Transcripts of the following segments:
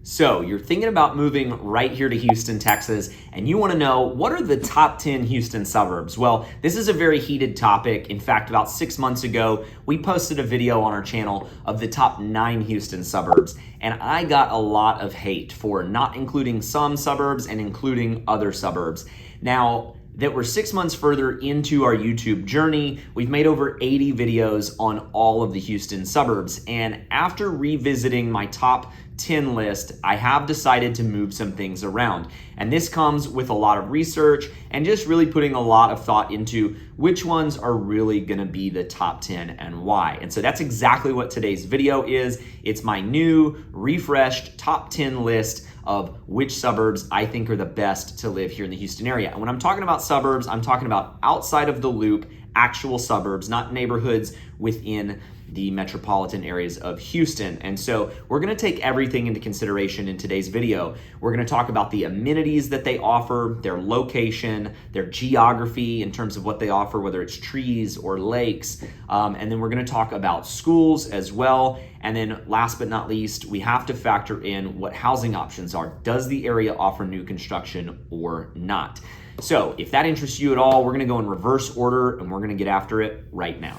So you're thinking about moving right here to Houston, Texas, and you want to know what are the top 10 Houston suburbs? Well, this is a very heated topic. In fact, about 6 months ago, we posted a video on our channel of the top 9 Houston suburbs, and I got a lot of hate for not including some suburbs and including other suburbs. Now, that we're 6 months further into our YouTube journey, we've made over 80 videos on all of the Houston suburbs. And after revisiting my top 10 list, I have decided to move some things around. And this comes with a lot of research and just really putting a lot of thought into which ones are really gonna be the top 10 and why. And so that's exactly what today's video is. It's my new, refreshed top 10 list of which suburbs I think are the best to live here in the Houston area. And when I'm talking about suburbs, I'm talking about outside of the loop, actual suburbs, not neighborhoods within the metropolitan areas of Houston. And so we're gonna take everything into consideration in today's video. We're gonna talk about the amenities that they offer, their location, their geography in terms of what they offer, whether it's trees or lakes. And then we're gonna talk about schools as well. And then last but not least, we have to factor in what housing options are. Does the area offer new construction or not? So if that interests you at all, we're gonna go in reverse order and we're gonna get after it right now.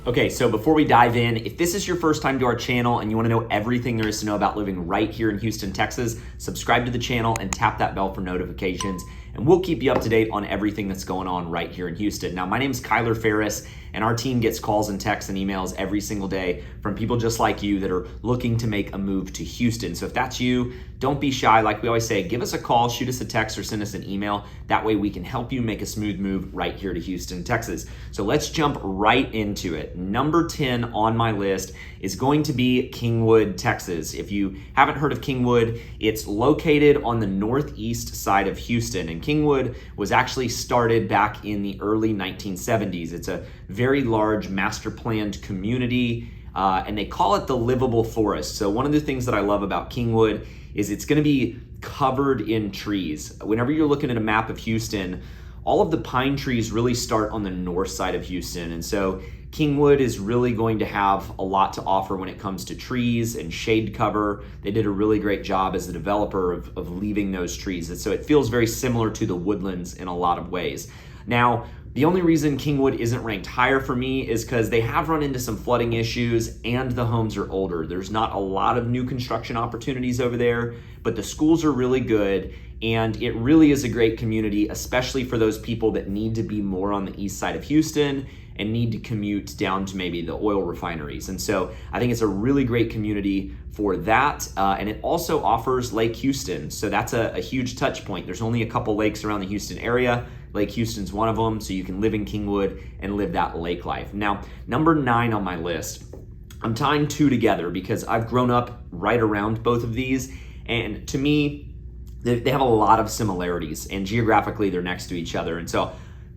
Okay, so before we dive in, if this is your first time to our channel and you want to know everything there is to know about living right here in Houston, Texas, subscribe to the channel and tap that bell for notifications, and we'll keep you up to date on everything that's going on right here in Houston. Now, my name is Ferris, and our team gets calls and texts and emails every single day from people just like you that are looking to make a move to Houston. So if that's you, don't be shy. Like we always say, give us a call, shoot us a text, or send us an email. That way we can help you make a smooth move right here to Houston, Texas. So let's jump right into it. Number 10 on my list is going to be Kingwood, Texas. If you haven't heard of Kingwood, it's located on the northeast side of Houston. And Kingwood was actually started back in the early 1970s. It's a very large master planned community, and they call it the livable forest. So one of the things that I love about Kingwood is it's gonna be covered in trees. Whenever you're looking at a map of Houston, all of the pine trees really start on the north side of Houston. And so Kingwood is really going to have a lot to offer when it comes to trees and shade cover. They did a really great job as a developer of leaving those trees. And so it feels very similar to the Woodlands in a lot of ways. Now, the only reason Kingwood isn't ranked higher for me is because they have run into some flooding issues and the homes are older. There's not a lot of new construction opportunities over there, but the schools are really good. And it really is a great community, especially for those people that need to be more on the east side of Houston and need to commute down to maybe the oil refineries. And so I think it's a really great community for that. And it also offers Lake Houston. So that's a huge touch point. There's only a couple lakes around the Houston area. Lake Houston's one of them. So you can live in Kingwood and live that lake life. Now, number 9 on my list, I'm tying 2 together because I've grown up right around both of these. And to me, they have a lot of similarities, and geographically they're next to each other. And so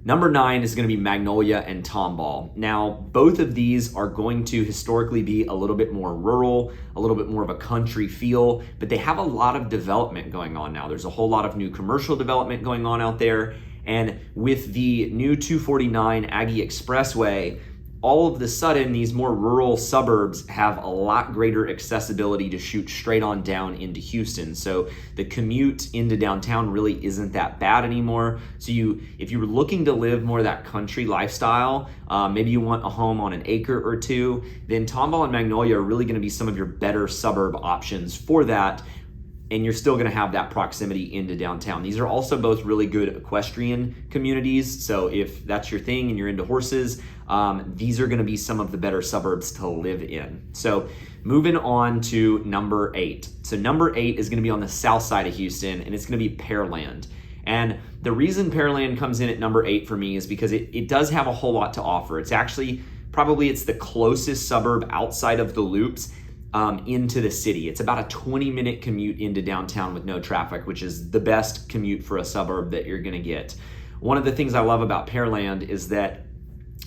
number 9 is going to be Magnolia and Tomball. Now, both of these are going to historically be a little bit more rural, a little bit more of a country feel, but they have a lot of development going on now. There's a whole lot of new commercial development going on out there. And with the new 249 Aggie Expressway, all of the sudden, these more rural suburbs have a lot greater accessibility to shoot straight on down into Houston. So the commute into downtown really isn't that bad anymore. So if you were looking to live more of that country lifestyle, maybe you want a home on an acre or two, then Tomball and Magnolia are really gonna be some of your better suburb options for that. And you're still gonna have that proximity into downtown. These are also both really good equestrian communities. So if that's your thing and you're into horses, these are gonna be some of the better suburbs to live in. So moving on to number 8. So number 8 is gonna be on the south side of Houston, and it's gonna be Pearland. And the reason Pearland comes in at number 8 for me is because it does have a whole lot to offer. It's actually, it's the closest suburb outside of the loops into the city. It's about a 20-minute commute into downtown with no traffic, which is the best commute for a suburb that you're gonna get. One of the things I love about Pearland is that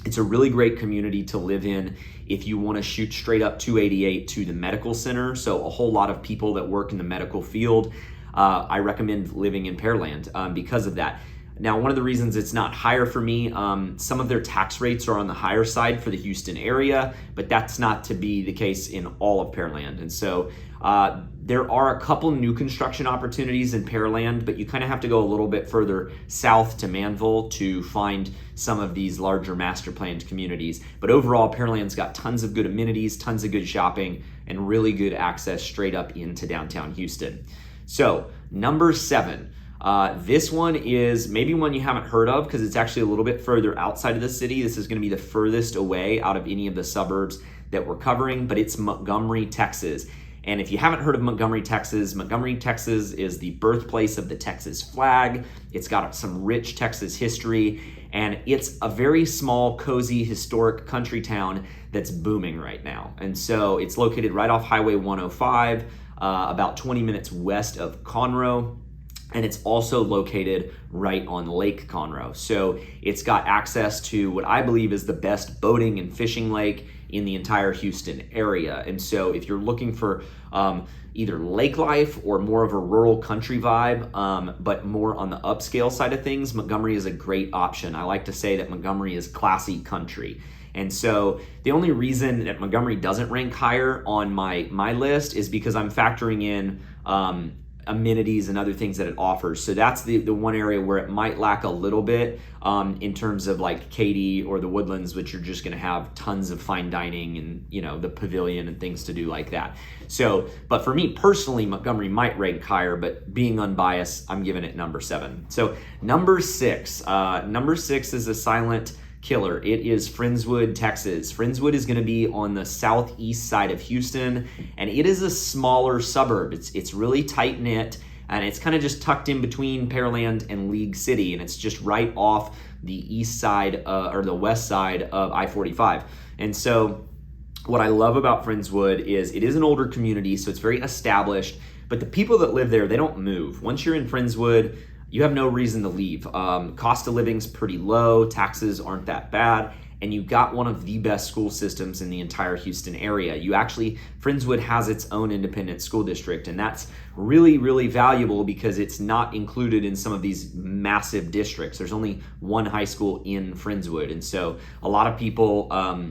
It's a really great community to live in if you want to shoot straight up 288 to the medical center. So a whole lot of people that work in the medical field, I recommend living in Pearland because of that. Now, one of the reasons it's not higher for me, some of their tax rates are on the higher side for the Houston area, but that's not to be the case in all of Pearland. And so there are a couple new construction opportunities in Pearland, but you kind of have to go a little bit further south to Manville to find some of these larger master planned communities. But overall, Pearland's got tons of good amenities, tons of good shopping, and really good access straight up into downtown Houston. So number 7. This one is maybe one you haven't heard of because it's actually a little bit further outside of the city. This is going to be the furthest away out of any of the suburbs that we're covering, but it's Montgomery, Texas. And if you haven't heard of Montgomery, Texas is the birthplace of the Texas flag. It's got some rich Texas history, and it's a very small, cozy, historic country town that's booming right now. And so it's located right off Highway 105, about 20 minutes west of Conroe. And it's also located right on Lake Conroe. So it's got access to what I believe is the best boating and fishing lake in the entire Houston area. And so if you're looking for either lake life or more of a rural country vibe, but more on the upscale side of things, Montgomery is a great option. I like to say that Montgomery is classy country. And so the only reason that Montgomery doesn't rank higher on my list is because I'm factoring in amenities and other things that it offers. So that's the one area where it might lack a little bit in terms of like Katy or the Woodlands, which are just gonna have tons of fine dining and the pavilion and things to do like that. So, but for me personally, Montgomery might rank higher, but being unbiased, I'm giving it number 7. So number 6 is a silent killer. It is Friendswood, Texas. Friendswood is going to be on the southeast side of Houston, and it is a smaller suburb. It's really tight knit, and it's kind of just tucked in between Pearland and League City, and it's just right off the east side or the west side of I-45. And so what I love about Friendswood is it is an older community, so it's very established, but the people that live there, they don't move. Once you're in Friendswood, you have no reason to leave. Cost of living's pretty low, taxes aren't that bad, and you've got one of the best school systems in the entire Houston area. Friendswood has its own independent school district, and that's really, really valuable because it's not included in some of these massive districts. There's only one high school in Friendswood, and so a lot of people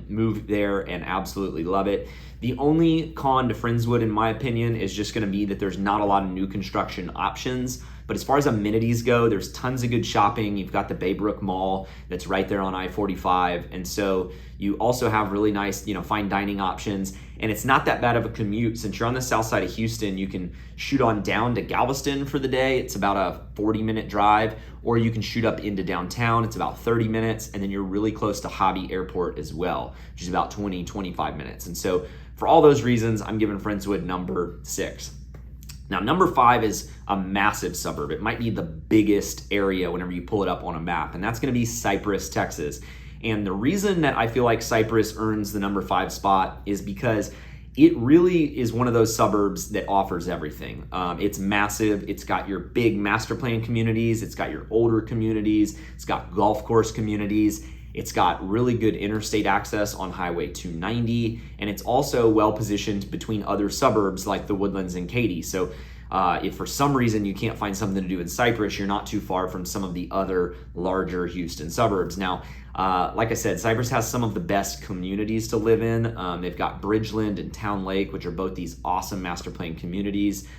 move there and absolutely love it. The only con to Friendswood, in my opinion, is just gonna be that there's not a lot of new construction options. But as far as amenities go, there's tons of good shopping. You've got the Baybrook Mall that's right there on I-45. And so you also have really nice, fine dining options. And it's not that bad of a commute. Since you're on the south side of Houston, you can shoot on down to Galveston for the day. It's about a 40-minute drive. Or you can shoot up into downtown. It's about 30 minutes. And then you're really close to Hobby Airport as well, which is about 25 minutes. And so for all those reasons, I'm giving Friendswood number 6. Now, number 5 is a massive suburb. It might be the biggest area whenever you pull it up on a map, and that's gonna be Cypress, Texas. And the reason that I feel like Cypress earns the number 5 spot is because it really is one of those suburbs that offers everything. It's massive. It's got your big master plan communities. It's got your older communities. It's got golf course communities. It's got really good interstate access on Highway 290, and it's also well positioned between other suburbs like the Woodlands and Katy. So if for some reason you can't find something to do in Cypress, you're not too far from some of the other larger Houston suburbs. Now, like I said, Cypress has some of the best communities to live in. They've got Bridgeland and Town Lake, which are both these awesome master plan communities.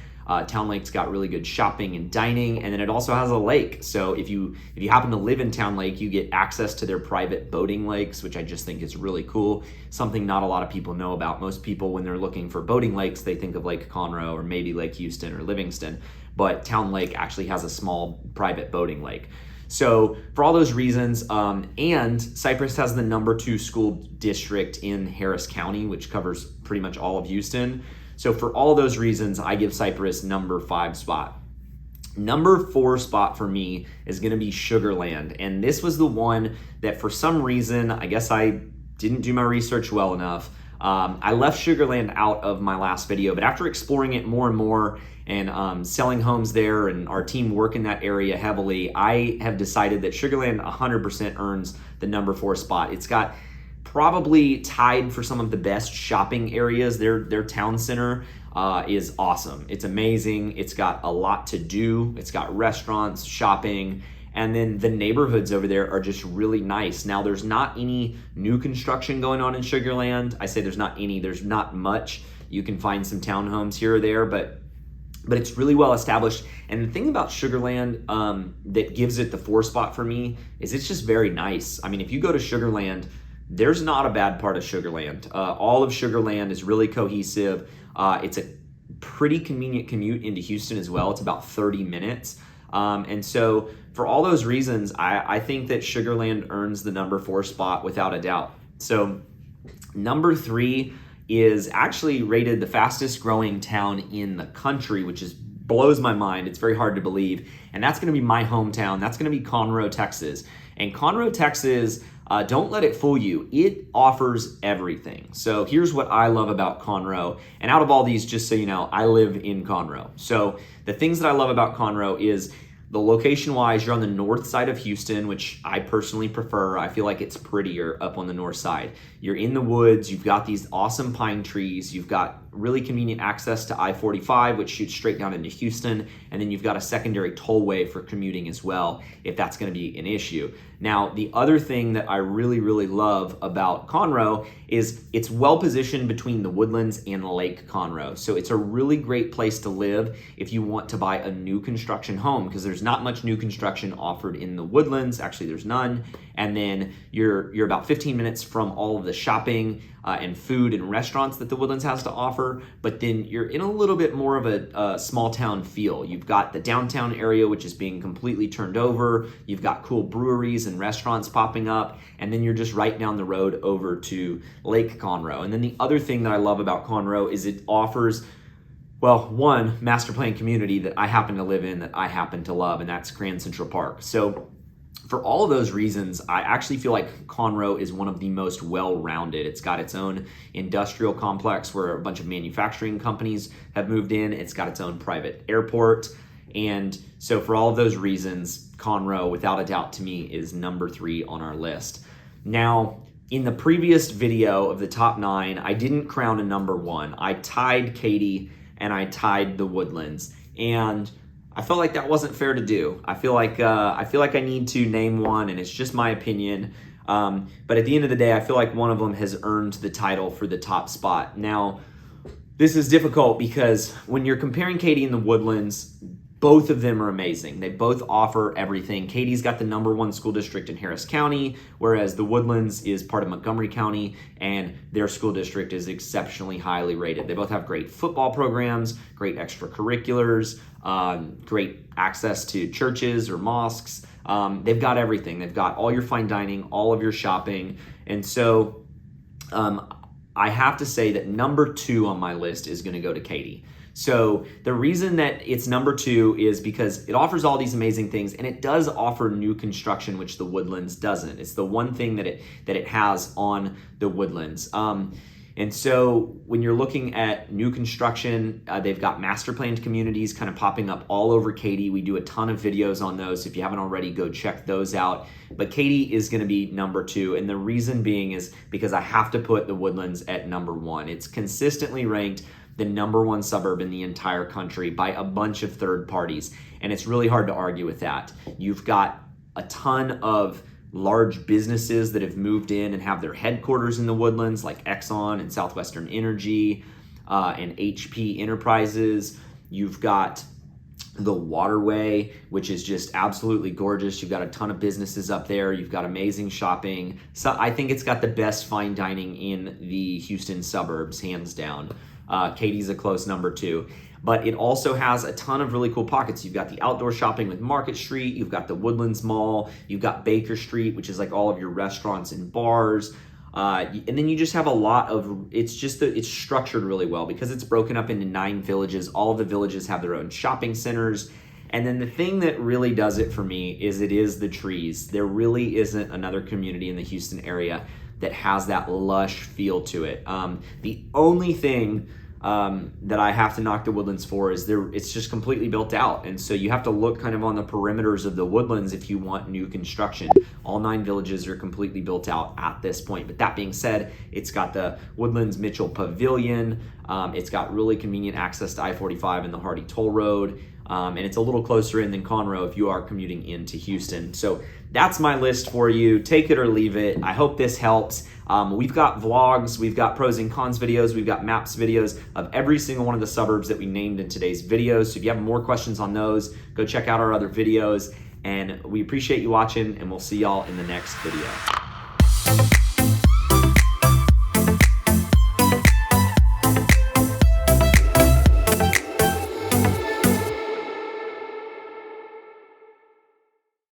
Town Lake's got really good shopping and dining, and then it also has a lake. So if you happen to live in Town Lake, you get access to their private boating lakes, which I just think is really cool. Something not a lot of people know about. Most people, when they're looking for boating lakes, they think of Lake Conroe or maybe Lake Houston or Livingston, but Town Lake actually has a small private boating lake. So for all those reasons, and Cypress has the number 2 school district in Harris County, which covers pretty much all of Houston. So for all those reasons, I give Cypress number 5 spot. Number 4 spot for me is gonna be Sugar Land. And this was the one that for some reason, I guess I didn't do my research well enough, I left Sugar Land out of my last video, but after exploring it more and more and selling homes there and our team work in that area heavily, I have decided that Sugar Land 100% earns the number 4 spot. It's got probably tied for some of the best shopping areas. Their town center is awesome. It's amazing. It's got a lot to do. It's got restaurants, shopping, and then the neighborhoods over there are just really nice. Now, there's not any new construction going on in Sugar Land. I say there's not any, there's not much. You can find some townhomes here or there, but it's really well established. And the thing about Sugar Land that gives it the 4 spot for me is it's just very nice. I mean, if you go to Sugar Land, there's not a bad part of Sugar Land. All of Sugar Land is really cohesive. It's a pretty convenient commute into Houston as well. It's about 30 minutes. And so for all those reasons, I think that Sugar Land earns the number 4 spot without a doubt. So number 3 is actually rated the fastest growing town in the country, which is blows my mind. It's very hard to believe. And that's going to be my hometown. That's going to be Conroe, Texas. And Conroe, Texas, don't let it fool you. It offers everything. So here's what I love about Conroe. And out of all these, just so you know, I live in Conroe. So the things that I love about Conroe is the location-wise, you're on the north side of Houston, which I personally prefer. I feel like it's prettier up on the north side. You're in the woods. You've got these awesome pine trees. You've got really convenient access to I-45, which shoots straight down into Houston. And then you've got a secondary tollway for commuting as well, if that's going to be an issue. Now, the other thing that I really, really love about Conroe is it's well positioned between the Woodlands and Lake Conroe. So it's a really great place to live if you want to buy a new construction home, because there's not much new construction offered in the Woodlands. Actually, there's none. And then you're about 15 minutes from all of the shopping and food and restaurants that the Woodlands has to offer, but then you're in a little bit more of a small town feel. You've got the downtown area, which is being completely turned over. You've got cool breweries and restaurants popping up, and then you're just right down the road over to Lake Conroe. And then the other thing that I love about Conroe is it offers, well, one master plan community that I happen to live in that I happen to love, and that's Grand Central Park. So for all of those reasons, I actually feel like Conroe is one of the most well-rounded. It's got its own industrial complex where a bunch of manufacturing companies have moved in. It's got its own private airport. And so for all of those reasons, Conroe, without a doubt, to me, is number 3 on our list. Now, in the previous video of the top 9, I didn't crown a number 1. I tied Katy and I tied the Woodlands. And I felt like that wasn't fair to do. I feel like I need to name one, and it's just my opinion. But at the end of the day, I feel like one of them has earned the title for the top spot. Now, this is difficult because when you're comparing Katy and the Woodlands, both of them are amazing. They both offer everything. Katy's got the number 1 school district in Harris County, whereas the Woodlands is part of Montgomery County, and their school district is exceptionally highly rated. They both have great football programs, great extracurriculars, great access to churches or mosques. They've got everything. They've got all your fine dining, all of your shopping. And so I have to say that number 2 on my list is going to go to Katy. So the reason that it's number 2 is because it offers all these amazing things, and it does offer new construction, which the Woodlands doesn't. It's the one thing that it has on the Woodlands. And so when you're looking at new construction, they've got master planned communities kind of popping up all over Katy. We do a ton of videos on those. If you haven't already, go check those out. But Katy is going to be number 2. And the reason being is because I have to put the Woodlands at number 1. It's consistently ranked the number 1 suburb in the entire country by a bunch of third parties. And it's really hard to argue with that. You've got a ton of large businesses that have moved in and have their headquarters in the Woodlands, like Exxon and Southwestern Energy and HP Enterprises. You've got the Waterway, which is just absolutely gorgeous. You've got a ton of businesses up there. You've got amazing shopping. So I think it's got the best fine dining in the Houston suburbs, hands down. Katy's a close number 2. But it also has a ton of really cool pockets. You've got the outdoor shopping with Market Street. You've got the Woodlands Mall. You've got Baker Street, which is like all of your restaurants and bars. And then you just have a lot of, it's structured really well because it's broken up into 9 villages. All of the villages have their own shopping centers. And then the thing that really does it for me is it is the trees. There really isn't another community in the Houston area that has that lush feel to it. The only thing that I have to knock the Woodlands for is it's just completely built out. And so you have to look kind of on the perimeters of the Woodlands if you want new construction. All 9 villages are completely built out at this point. But that being said, it's got the Woodlands Mitchell Pavilion. It's got really convenient access to I-45 and the Hardy Toll Road. And it's a little closer in than Conroe if you are commuting into Houston. So that's my list for you. Take it or leave it. I hope this helps. We've got vlogs, we've got pros and cons videos, we've got maps videos of every single one of the suburbs that we named in today's videos. So if you have more questions on those, go check out our other videos. And we appreciate you watching, and we'll see y'all in the next video.